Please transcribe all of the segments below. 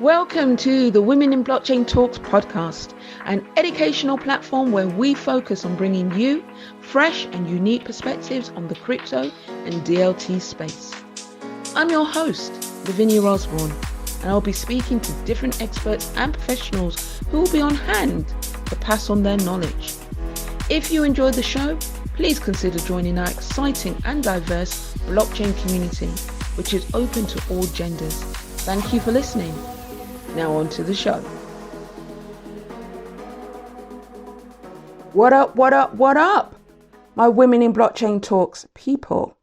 Welcome to the Women in Blockchain Talks podcast, an educational platform where we focus on bringing you fresh and unique perspectives on the crypto and DLT space. I'm your host, Lavinia Osbourne, and I'll be speaking to different experts and professionals who will be on hand to pass on their knowledge. If you enjoyed the show, please consider joining our exciting and diverse blockchain community, which is open to all genders. Thank you for listening. Now on to the show. What up, my Women in Blockchain Talks people.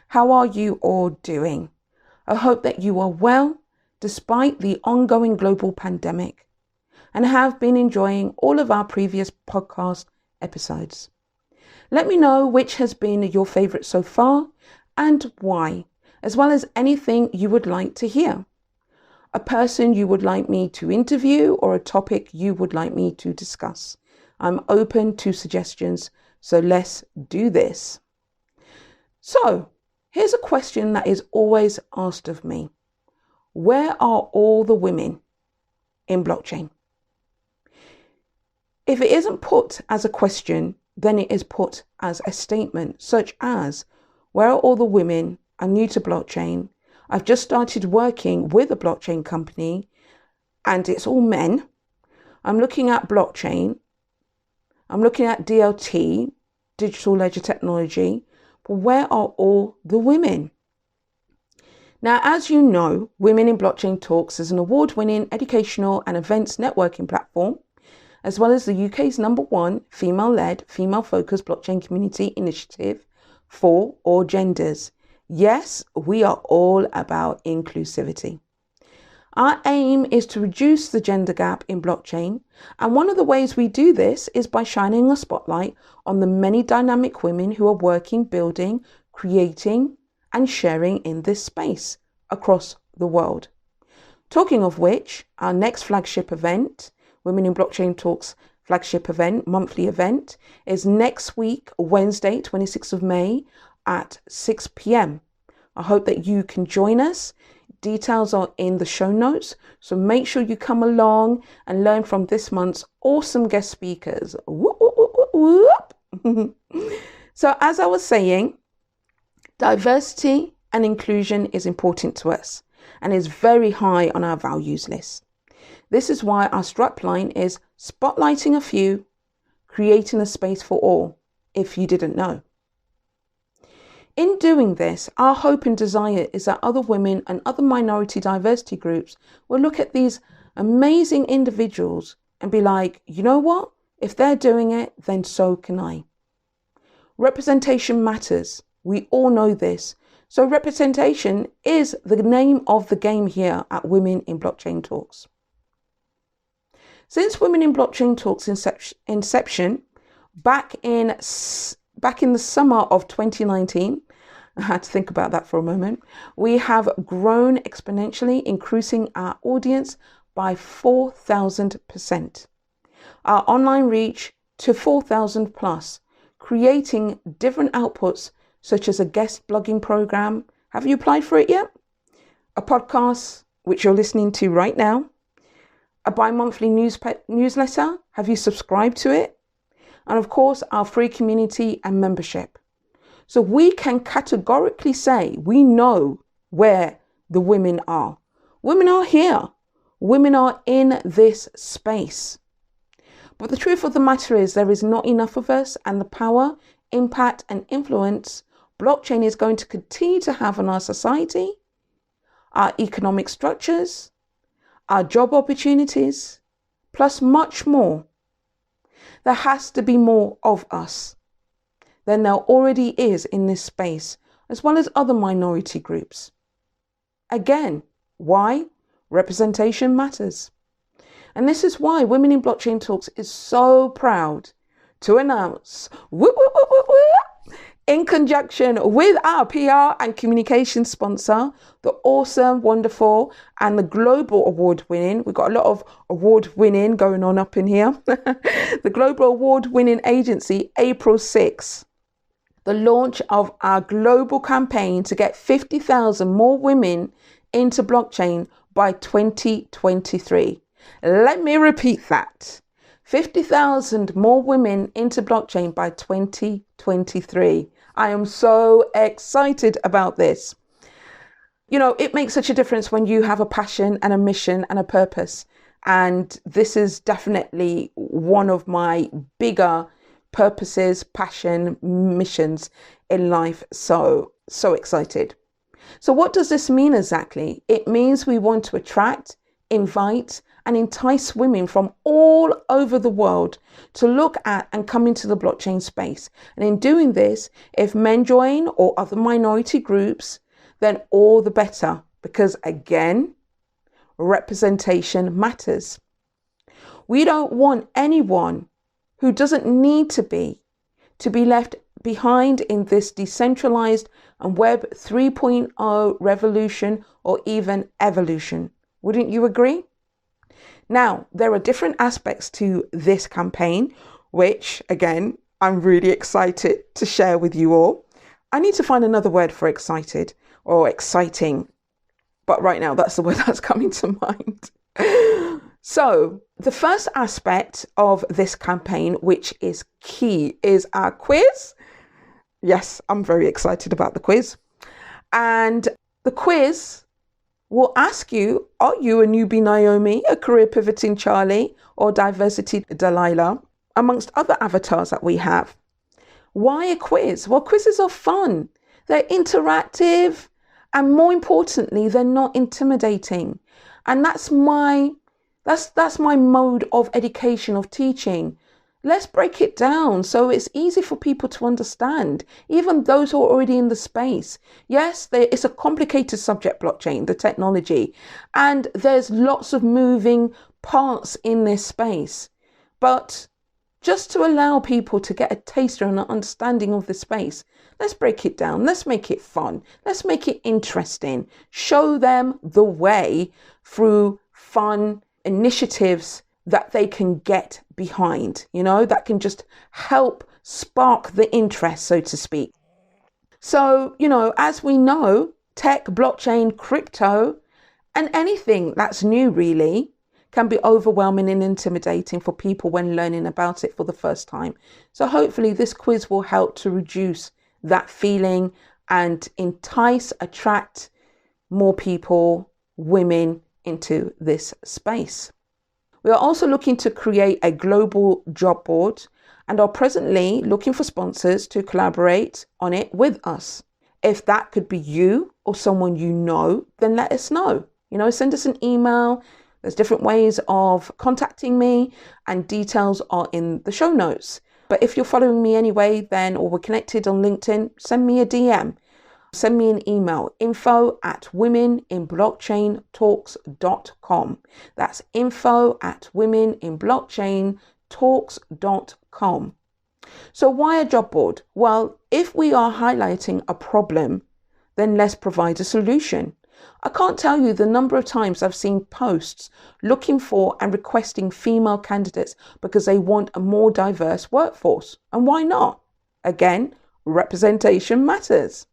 How are you all doing? I hope that you are well despite the ongoing global pandemic and have been enjoying all of our previous podcast episodes. Let me know which has been your favorite so far and why, as well as anything you would like to hear. A person you would like me to interview or a topic you would like me to discuss. I'm open to suggestions, so let's do this. So, here's a question that is always asked of me. Where are all the women in blockchain? If it isn't put as a question, then it is put as a statement, such as, where are all the women? I'm new to blockchain. I've just started working with a blockchain company and it's all men. I'm looking at blockchain. I'm looking at DLT, digital ledger technology. But where are all the women? Now, as you know, Women in Blockchain Talks is an award-winning educational and events networking platform, as well as the UK's #1 female-led, female-focused blockchain community initiative for all genders. Yes, we are all about inclusivity. Our aim is to reduce the gender gap in blockchain, and one of the ways we do this is by shining a spotlight on the many dynamic women who are working, building, creating, and sharing in this space across the world. Talking of which, our next flagship event, Women in Blockchain Talks flagship event, monthly event, is next week, Wednesday, 26th of May, at 6 p.m. I hope that you can join us. Details are in the show notes, so make sure you come along and learn from this month's awesome guest speakers. Whoop, whoop, whoop, whoop. So as I was saying, diversity and inclusion is important to us and is very high on our values list. This is why our strapline is spotlighting a few, creating a space for all, if you didn't know. In doing this, our hope and desire is that other women and other minority diversity groups will look at these amazing individuals and be like, you know what? If they're doing it, then so can I. Representation matters. We all know this. So representation is the name of the game here at Women in Blockchain Talks. Since Women in Blockchain Talks inception, back in the summer of 2019, I had to think about that for a moment, we have grown exponentially, increasing our audience by 4,000%. Our online reach to 4,000 plus, creating different outputs such as a guest blogging program. Have you applied for it yet? A podcast, which you're listening to right now. A bi-monthly newsletter. Have you subscribed to it? And of course, our free community and membership. So we can categorically say we know where the women are. Women are here. Women are in this space. But the truth of the matter is there is not enough of us, and the power, impact and influence blockchain is going to continue to have on our society, our economic structures, our job opportunities, plus much more. There has to be more of us than there already is in this space, as well as other minority groups. Again, why? Representation matters. And this is why Women in Blockchain Talks is so proud to announce, in conjunction with our PR and communication sponsor, the awesome, wonderful, and the global award-winning, we've got a lot of award-winning going on up in here, the global award-winning agency, April 6th, the launch of our global campaign to get 50,000 more women into blockchain by 2023. Let me repeat that. 50,000 more women into blockchain by 2023. I am so excited about this. You know, it makes such a difference when you have a passion and a mission and a purpose. And this is definitely one of my bigger purposes, passion, missions in life. So excited. So what does this mean exactly? It means we want to attract, invite, and entice women from all over the world to look at and come into the blockchain space. And in doing this, if men join or other minority groups, then all the better, because again, representation matters. We don't want anyone who doesn't need to be left behind in this decentralized and Web 3.0 revolution or even evolution. Wouldn't you agree? Now, there are different aspects to this campaign, which again, I'm really excited to share with you all. I need to find another word for excited or exciting, but right now that's the word that's coming to mind. So the first aspect of this campaign, which is key, is our quiz. Yes, I'm very excited about the quiz. And the quiz will ask you, are you a newbie Naomi, a career pivoting Charlie, or diversity Delilah, amongst other avatars that we have? Why a quiz? Well, quizzes are fun. They're interactive. And more importantly, they're not intimidating. And that's my mode of education, of teaching. Let's break it down so it's easy for people to understand, even those who are already in the space. Yes, it's a complicated subject, blockchain, the technology, and there's lots of moving parts in this space. But just to allow people to get a taster and an understanding of the space, let's break it down. Let's make it fun. Let's make it interesting. Show them the way through fun initiatives that they can get behind, that can just help spark the interest, so to speak. So, as we know, tech, blockchain, crypto, and anything that's new really can be overwhelming and intimidating for people when learning about it for the first time. So hopefully this quiz will help to reduce that feeling and entice, attract more people, women, into this space. We are also looking to create a global job board and are presently looking for sponsors to collaborate on it with us. If that could be you or someone you know, then let us know. Send us an email. There's different ways of contacting me and details are in the show notes. But if you're following me anyway, or we're connected on LinkedIn, send me a DM. Send me an email, info@womeninblockchaintalks.com. That's info@womeninblockchaintalks.com. So why a job board? Well, if we are highlighting a problem, then let's provide a solution. I can't tell you the number of times I've seen posts looking for and requesting female candidates because they want a more diverse workforce. And why not? Again, representation matters.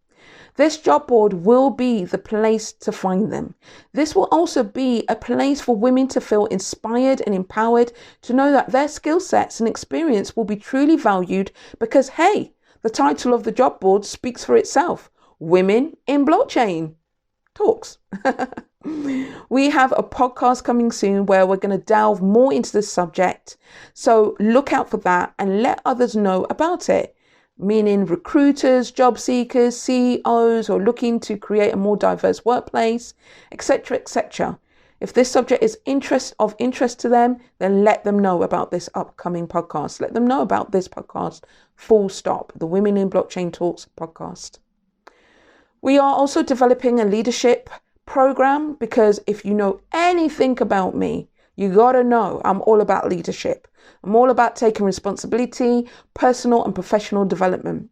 This job board will be the place to find them. This will also be a place for women to feel inspired and empowered to know that their skill sets and experience will be truly valued because, hey, the title of the job board speaks for itself. Women in Blockchain Talks. We have a podcast coming soon where we're going to delve more into this subject. So look out for that and let others know about it. Meaning recruiters, job seekers, CEOs, or looking to create a more diverse workplace, etc., etc. If this subject is of interest to them, then let them know about this upcoming podcast. Let them know about this podcast, full stop, the Women in Blockchain Talks podcast. We are also developing a leadership program because if you know anything about me, you got to know I'm all about leadership. I'm all about taking responsibility, personal and professional development.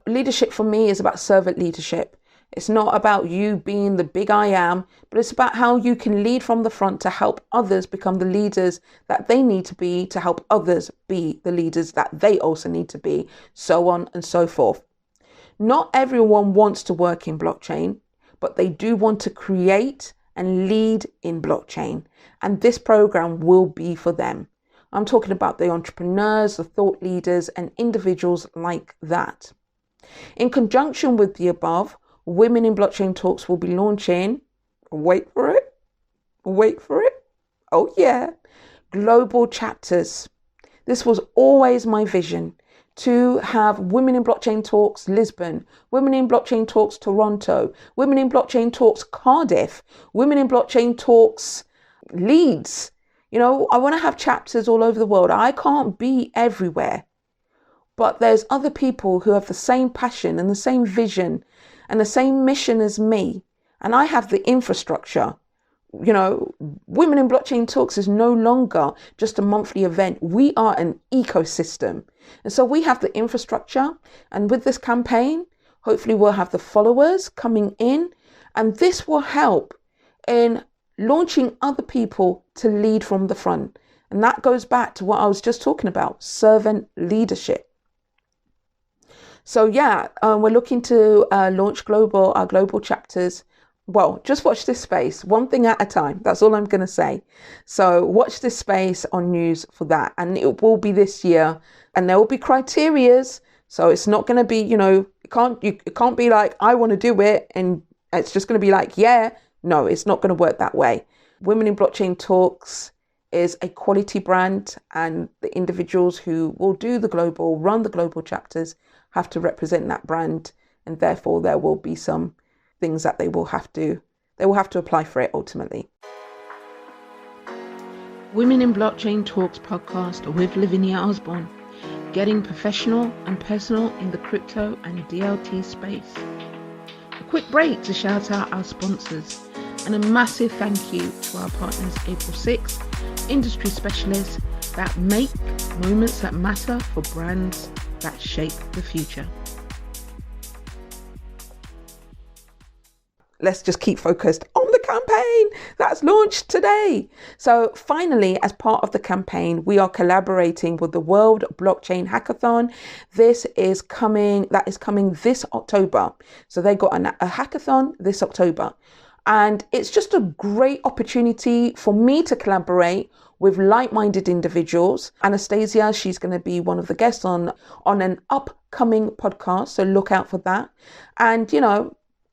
Leadership for me is about servant leadership. It's not about you being the big I am, but it's about how you can lead from the front to help others become the leaders that they need to be, to help others be the leaders that they also need to be, so on and so forth. Not everyone wants to work in blockchain, but they do want to create and lead in blockchain. And this program will be for them. I'm talking about the entrepreneurs, the thought leaders, and individuals like that. In conjunction with the above, Women in Blockchain Talks will be launching, wait for it, oh yeah, global chapters. This was always my vision, to have Women in Blockchain Talks Lisbon, Women in Blockchain Talks Toronto, Women in Blockchain Talks Cardiff, Women in Blockchain Talks Leeds. You know, I want to have chapters all over the world. I can't be everywhere, but there's other people who have the same passion and the same vision and the same mission as me. And I have the infrastructure. You know, Women in Blockchain Talks is no longer just a monthly event. We are an ecosystem. And so we have the infrastructure. And with this campaign, hopefully we'll have the followers coming in. And this will help in launching other people to lead from the front. And that goes back to what I was just talking about, servant leadership. So yeah, we're looking to launch our global chapters. Well, just watch this space, one thing at a time. That's all I'm going to say. So watch this space on news for that. And it will be this year. And there will be criterias. So it's not going to be, it can't be like, I want to do it. And it's just going to be like, yeah. No, it's not going to work that way. Women in Blockchain Talks is a quality brand, and the individuals who will run the global chapters have to represent that brand. And therefore there will be some things that they will have to apply for it ultimately. Women in Blockchain Talks podcast with Lavinia Osbourne, getting professional and personal in the crypto and DLT space. A quick break to shout out our sponsors, and a massive thank you to our partners April 6, industry specialists that make moments that matter for brands that shape the future. Let's just keep focused on the campaign that's launched today. So finally, as part of the campaign, we are collaborating with the World Blockchain Hackathon. That is coming this October. So they got a hackathon this October. And it's just a great opportunity for me to collaborate with like-minded individuals. Anastasia, she's going to be one of the guests on an upcoming podcast. So look out for that. And,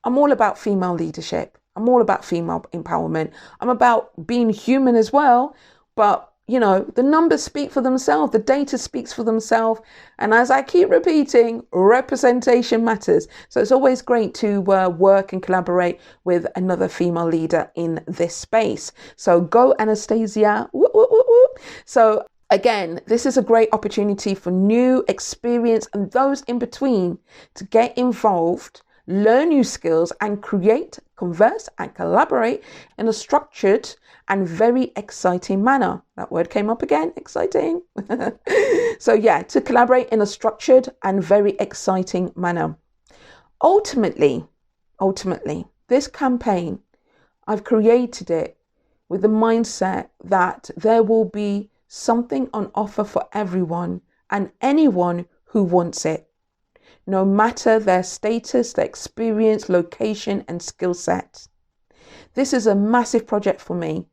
I'm all about female leadership. I'm all about female empowerment. I'm about being human as well. But, the numbers speak for themselves. The data speaks for themselves. And as I keep repeating, representation matters. So it's always great to work and collaborate with another female leader in this space. So go Anastasia. Woo, woo, woo, woo. So again, this is a great opportunity for new experience and those in between to get involved, learn new skills, and create, converse, and collaborate in a structured and very exciting manner. That word came up again, exciting. So yeah, to collaborate in a structured and very exciting manner. Ultimately, this campaign, I've created it with the mindset that there will be something on offer for everyone and anyone who wants it, no matter their status, their experience, location, and skill set. This is a massive project for me.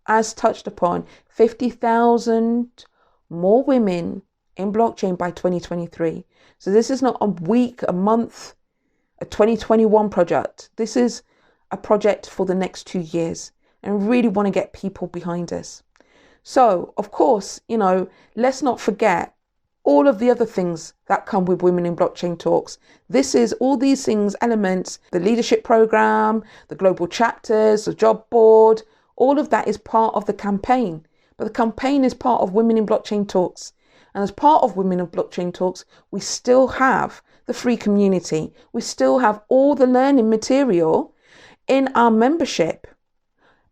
As touched upon, 50,000 more women in blockchain by 2023. So this is not a week, a month, a 2021 project. This is a project for the next 2 years, and really want to get people behind us. So, of course, let's not forget all of the other things that come with Women in Blockchain Talks. This is all these things, elements, the leadership program, the global chapters, the job board, all of that is part of the campaign. But the campaign is part of Women in Blockchain Talks. And as part of Women in Blockchain Talks, we still have the free community. We still have all the learning material in our membership,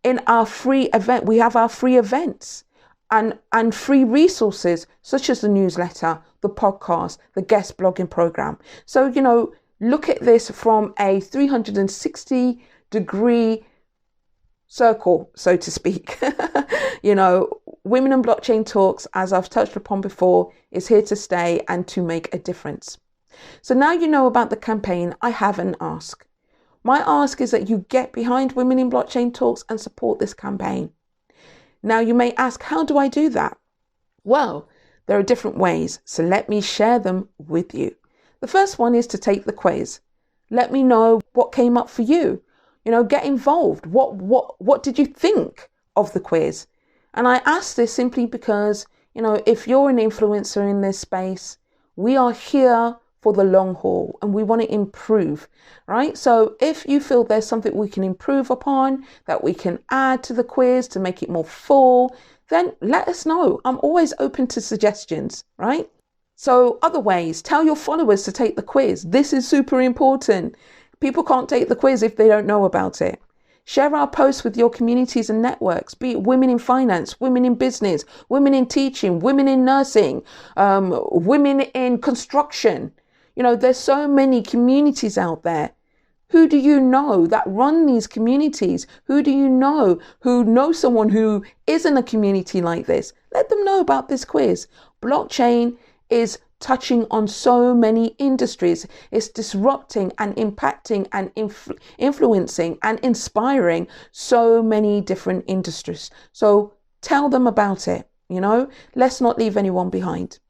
in our free event. We have our free events and free resources such as the newsletter, the podcast, the guest blogging program. So, look at this from a 360-degree circle, so to speak. Women in Blockchain Talks, as I've touched upon before, is here to stay and to make a difference. So now you know about the campaign. I have an ask. My ask is that you get behind Women in Blockchain Talks and support this campaign. Now, you may ask, how do I do that? Well, there are different ways, so let me share them with you. The first one is to take the quiz. Let me know what came up for you. Get involved. What did you think of the quiz? And I ask this simply because, if you're an influencer in this space, we are here for the long haul and we want to improve, right? So if you feel there's something we can improve upon, that we can add to the quiz to make it more full, then let us know. I'm always open to suggestions, right? So other ways, tell your followers to take the quiz. This is super important. People can't take the quiz if they don't know about it. Share our posts with your communities and networks, be it women in finance, women in business, women in teaching, women in nursing, women in construction. There's so many communities out there. Who do you know that run these communities? Who do you know who knows someone who is in a community like this? Let them know about this quiz. Blockchain is touching on so many industries. It's disrupting and impacting and influencing and inspiring so many different industries. So tell them about it. Let's not leave anyone behind.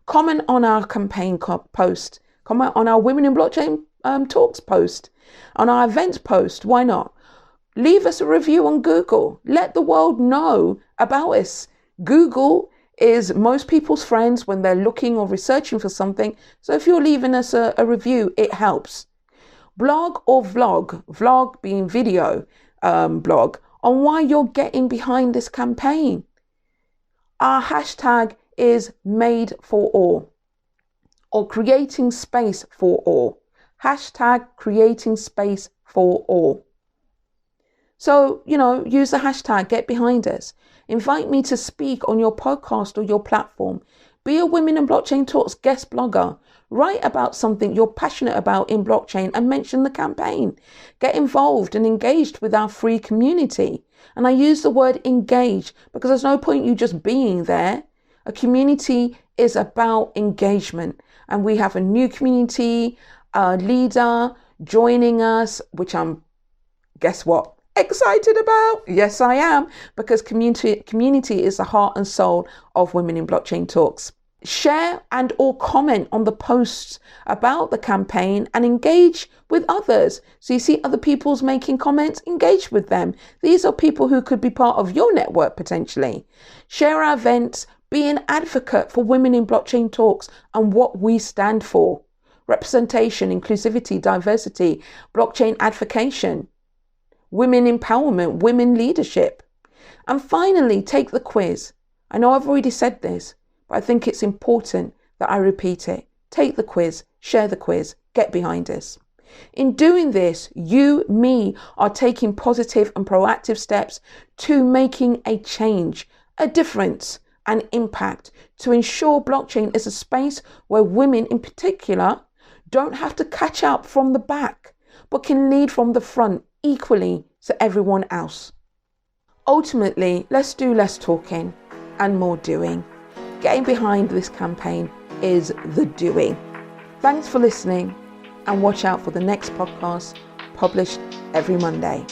Comment on our campaign post. Comment on our Women in Blockchain Talks post. On our events post. Why not? Leave us a review on Google. Let the world know about us. Google is most people's friends when they're looking or researching for something. So if you're leaving us a review, it helps. Blog or vlog being video blog, on why you're getting behind this campaign. Our hashtag is made for all, or creating space for all. Hashtag creating space for all. So, use the hashtag, get behind us. Invite me to speak on your podcast or your platform. Be a Women in Blockchain Talks guest blogger. Write about something you're passionate about in blockchain and mention the campaign. Get involved and engaged with our free community. And I use the word engage because there's no point you just being there. A community is about engagement. And we have a new community leader joining us, which I'm, guess what? Excited about. Yes, I am, because community is the heart and soul of Women in Blockchain Talks. Share and or comment on the posts about the campaign and engage with others. So you see other people's making comments, engage with them. These are people who could be part of your network potentially. Share our events, be an advocate for Women in Blockchain Talks and what we stand for. Representation, inclusivity, diversity, blockchain advocation, women empowerment, women leadership. And finally, take the quiz. I know I've already said this, but I think it's important that I repeat it. Take the quiz, share the quiz, get behind us. In doing this, you, me, are taking positive and proactive steps to making a change, a difference, an impact to ensure blockchain is a space where women in particular don't have to catch up from the back, but can lead from the front equally to everyone else. Ultimately, let's do less talking and more doing. Getting behind this campaign is the doing. Thanks for listening, and watch out for the next podcast published every Monday.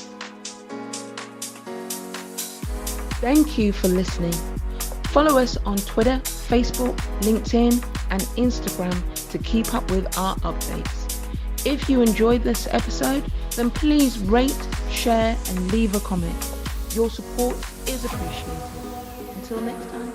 Thank you for listening. Follow us on Twitter, Facebook, LinkedIn, and Instagram to keep up with our updates. If you enjoyed this episode, then please rate, share, and leave a comment. Your support is appreciated. Until next time.